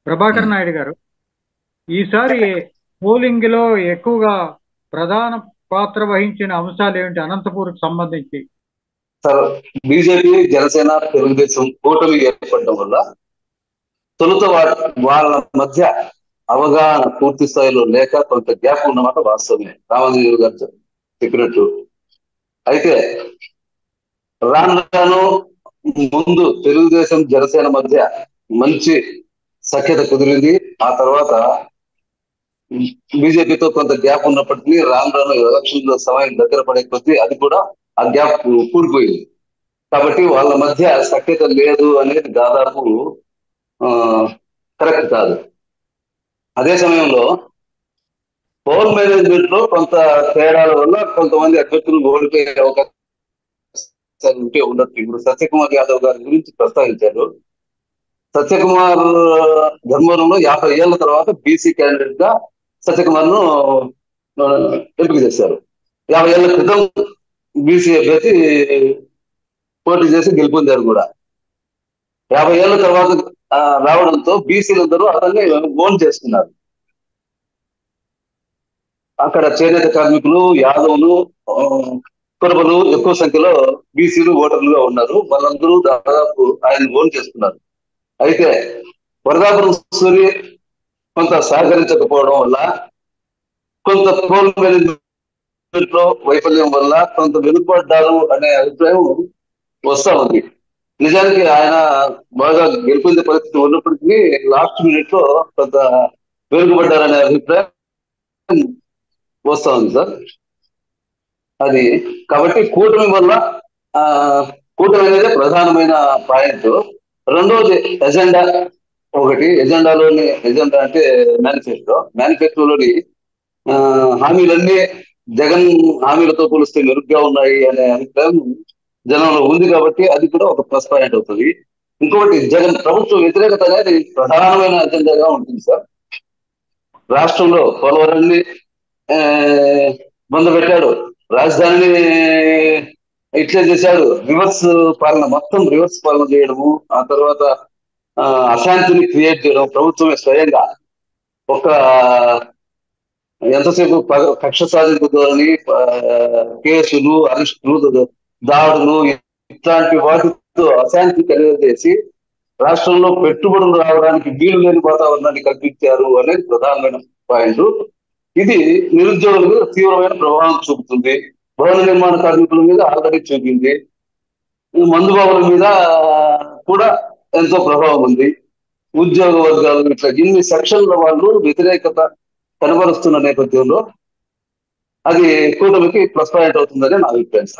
ప్రభాకర్ ఉమ్. నాయుడు గారు, ఈసారి పోలింగ్ లో ఎక్కువగా ప్రధాన పాత్ర వహించిన అంశాలు ఏమిటి అనంతపూర్కి సంబంధించి? సార్, బీజేపీ, జనసేన, తెలుగుదేశం కూటమి ఏర్పడడం వల్ల తొలుత వాళ్ళ మధ్య అవగాహన పూర్తి స్థాయిలో లేక కొంత గ్యాప్ ఉన్నమాట వాస్తవమే, రామదేవ్ గారు చెప్పినట్టు. అయితే రాను రాను ముందు తెలుగుదేశం జనసేన మధ్య మంచి సఖ్యత కుదిరింది. ఆ తర్వాత బీజేపీతో కొంత గ్యాప్ ఉన్నప్పటికీ రాను రాను ఎలక్షన్ లో సమయం దగ్గర పడే కొద్దీ అది కూడా ఆ గ్యాప్ కూడిపోయింది. కాబట్టి వాళ్ళ మధ్య సఖ్యత లేదు అనేది దాదాపు ఆ కరెక్ట్ కాదు. అదే సమయంలో పవర్ మేనేజ్మెంట్ లో కొంత తేడాల వల్ల కొంతమంది అభ్యర్థులు ఓడిపోయే అవకాశాలు ఉంటే ఉండొచ్చు. ఇప్పుడు సత్యకుమార్ యాదవ్ గారి గురించి ప్రస్తావించారు. సత్యకుమార్ ధర్మవరంలో 50 ఏళ్ల తర్వాత బీసీ క్యాండిడేట్ గా సత్యకుమార్ ను ఆ, ఎంపిక చేశారు. 50 ఏళ్ల క్రితం బీసీ అభ్యర్థి పోటీ చేసి గెలుపొందారు కూడా. 50 ఏళ్ల తర్వాత ఆ, రావడంతో బీసీలందరూ అతన్ని ఓన్ చేసుకున్నారు. అక్కడ చేనేత కార్మికులు, యాదవులు, ఆ, కురబలు ఎక్కువ సంఖ్యలో బీసీలు ఓటర్లుగా ఉన్నారు. వాళ్ళందరూ దాదాపు ఆయన ఓన్ చేసుకున్నారు. అయితే వరదాపురం సూరి కొంత సహకరించకపోవడం వల్ల, కొంత పోల్ మేనేజ్మెంట్ లో వైఫల్యం వల్ల కొంత వెనుకబడ్డారు అనే అభిప్రాయం వస్తా ఉంది. నిజానికి ఆయన బాగా గెలుపొందే పరిస్థితి ఉన్నప్పటికీ లాస్ట్ మినిట్ లో కొంత వెనుకబడ్డారనే అభిప్రాయం వస్తా ఉంది సార్. అది కాబట్టి కూటమి వల్ల ఆ కూటమి అనేది ప్రధానమైన పాయింట్. రెండోది ఎజెండా. ఎజెండాలోని ఎజెండా అంటే మేనిఫెస్టోలోని ఆ, హామీలన్నీ జగన్ హామీలతో పోలిస్తే మెరుగ్గా ఉన్నాయి అనే అభిప్రాయం జనంలో ఉంది. కాబట్టి అది కూడా ఒక ప్లస్ పాయింట్ అవుతుంది. ఇంకొకటి, జగన్ ప్రభుత్వ వ్యతిరేకత అనేది ప్రధానమైన అజెండాగా ఉంటుంది సార్. రాష్ట్రంలో పోలవరాన్ని ఆ, పెట్టాడు. రాజధానిని ఇట్లే చేశాడు. మొత్తం రివర్స్ పాలన చేయడము. ఆ తర్వాత ఆ, అశాంతిని క్రియేట్ చేయడం ప్రభుత్వమే స్వయంగా. ఒక ఎంతసేపు కక్ష సాధింపు ధోరణి, కేసులు, అరెస్టులు, దాడులు ఇట్లాంటి వాటితో అశాంతి కలిగజేసి రాష్ట్రంలో పెట్టుబడులు రావడానికి వీలు లేని వాతావరణాన్ని కల్పించారు అనేది ప్రధానమైన పాయింట్. ఇది నిరుద్యోగుల మీద తీవ్రమైన ప్రభావం చూపుతుంది. భవన నిర్మాణ కార్మికుల మీద ఆల్రెడీ చూపింది. ఈ మందుబాబుల మీద కూడా ఎంతో ప్రభావం ఉంది. ఉద్యోగ వర్గాలు ఇట్లా ఇన్ని సెక్షన్ల వాళ్ళు వ్యతిరేకత కనబరుస్తున్న నేపథ్యంలో అది కూటమికి ప్లస్ పాయింట్ అవుతుందని నా అభిప్రాయం సార్.